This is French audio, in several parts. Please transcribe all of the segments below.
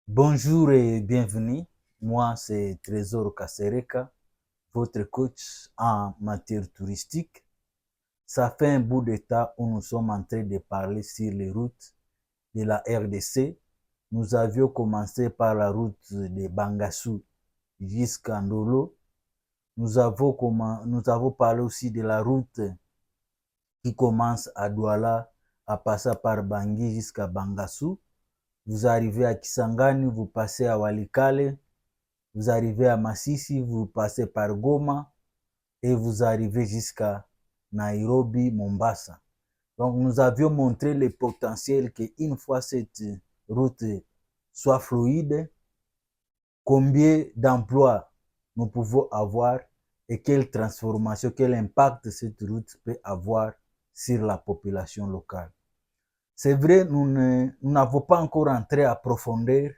Bonjour et bienvenue. Moi, c'est Trésor Kasereka, votre coach en matière touristique. Ça fait un bout de temps où nous sommes en train de parler sur les routes de la RDC. Nous avions commencé par la route de Bangassou jusqu'à Ndolo. Nous avons parlé aussi de la route qui commence à Douala, à passer par Bangui jusqu'à Bangassou. Vous arrivez à Kisangani, vous passez à Walikale. Vous arrivez à Massissi, vous passez par Goma et vous arrivez jusqu'à Nairobi, Mombasa. Donc, nous avions montré le potentiel qu'une fois cette route soit fluide, combien d'emplois nous pouvons avoir et quelle transformation, quel impact cette route peut avoir sur la population locale. C'est vrai, nous n'avons pas encore entré à profondeur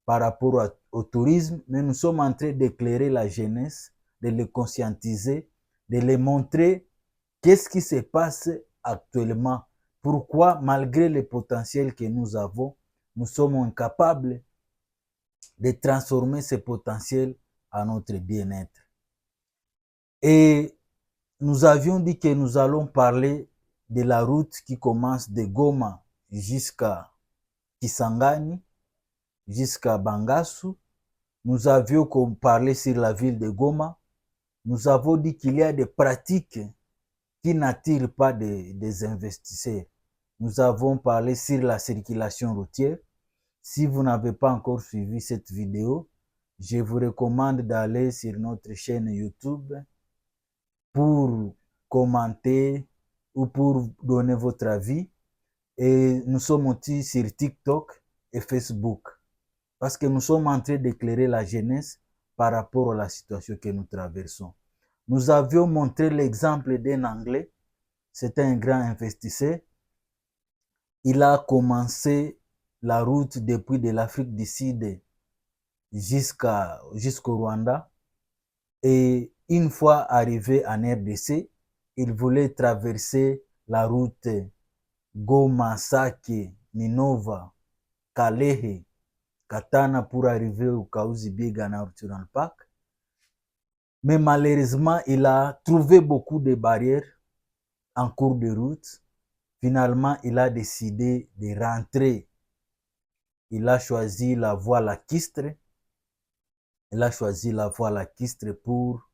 par rapport au tourisme, mais nous sommes en train d'éclairer la jeunesse, de les conscientiser, de les montrer qu'est-ce qui se passe actuellement, pourquoi malgré le potentiel que nous avons, nous sommes incapables de transformer ce potentiel à notre bien-être. Et nous avions dit que nous allons parler de la route qui commence de Goma jusqu'à Kisangani, jusqu'à Bangassou. Nous avions parlé sur la ville de Goma. Nous avons dit qu'il y a des pratiques qui n'attirent pas des investisseurs. Nous avons parlé sur la circulation routière. Si vous n'avez pas encore suivi cette vidéo, je vous recommande d'aller sur notre chaîne YouTube pour commenter ou pour donner votre avis. Et nous sommes aussi sur TikTok et Facebook parce que nous sommes en train d'éclairer la jeunesse par rapport à la situation que nous traversons. Nous avions montré l'exemple d'un Anglais, c'était un grand investisseur. Il a commencé la route depuis de l'Afrique du Sud jusqu'au Rwanda. Et une fois arrivé en RDC, il voulait traverser la route Goma, Sake, Minova, Kalehe, Katana pour arriver au Kaouzi-Biega Natural Park. Mais malheureusement, il a trouvé beaucoup de barrières en cours de route. Finalement, il a décidé de rentrer. Il a choisi la voie lacustre. Il a choisi la voie lacustre pour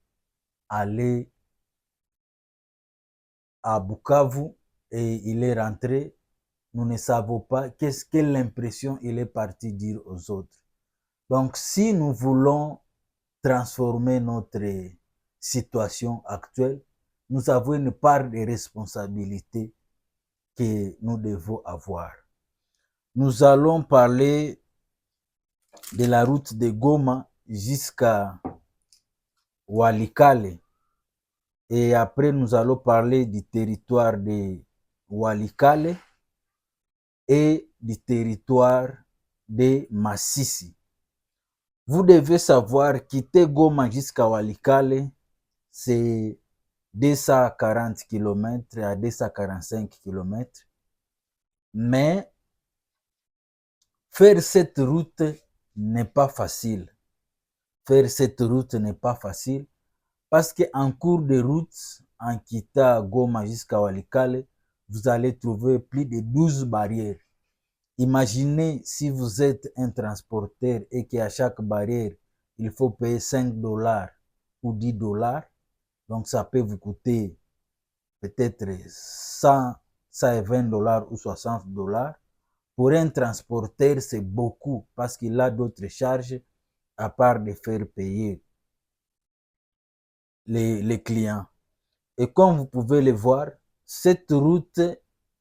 aller à Bukavu et il est rentré. Nous ne savons pas quelle impression il est parti dire aux autres. Donc, si nous voulons transformer notre situation actuelle, nous avons une part de responsabilité que nous devons avoir. Nous allons parler de la route de Goma jusqu'à Walikale. Et après, nous allons parler du territoire de Walikale et du territoire de Massissi. Vous devez savoir, quitter Goma jusqu'à Walikale, c'est 240 km à 245 km. Mais faire cette route n'est pas facile. Faire cette route n'est pas facile parce qu'en cours de route, en quittant Goma jusqu'à Walikale, vous allez trouver plus de 12 barrières. Imaginez si vous êtes un transporteur et qu'à chaque barrière, il faut payer 5 dollars ou 10 dollars. Donc, ça peut vous coûter peut-être 100, 120 dollars ou 60 dollars. Pour un transporteur, c'est beaucoup parce qu'il a d'autres charges à part de faire payer les clients. Et comme vous pouvez le voir, cette route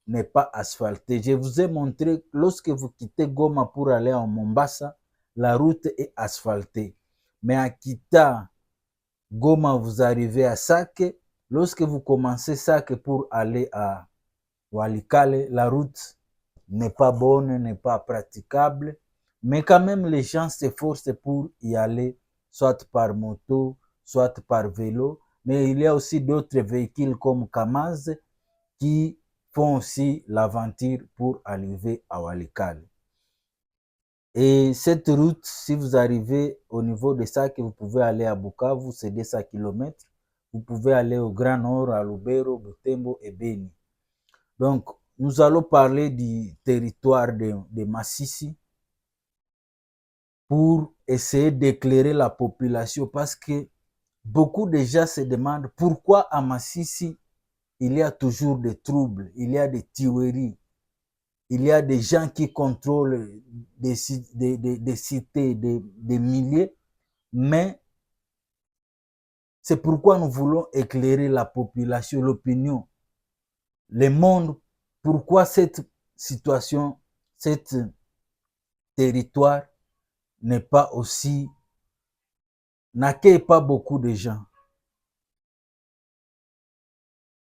n'est pas asphaltée. Je vous ai montré, lorsque vous quittez Goma pour aller à Mombasa, la route est asphaltée. Mais en quittant Goma, vous arrivez à Sake. Lorsque vous commencez Sake pour aller à Walikale, la route n'est pas bonne, n'est pas praticable. Mais quand même, les gens s'efforcent pour y aller, soit par moto, soit par vélo. Mais il y a aussi d'autres véhicules comme Kamaz qui font aussi l'aventure pour arriver à Walikale. Et cette route, si vous arrivez au niveau de Sake, vous pouvez aller à Bukavu, c'est 200 km. Vous pouvez aller au Grand Nord, à Lubero, Butembo et Beni. Donc, nous allons parler du territoire de Massissi pour essayer d'éclairer la population parce que beaucoup de gens se demandent pourquoi à Massissi, il y a toujours des troubles, il y a des tueries, il y a des gens qui contrôlent des cités, des milliers, mais c'est pourquoi nous voulons éclairer la population, l'opinion, le monde, pourquoi cette situation, cet territoire n'est pas aussi, n'accueille pas beaucoup de gens.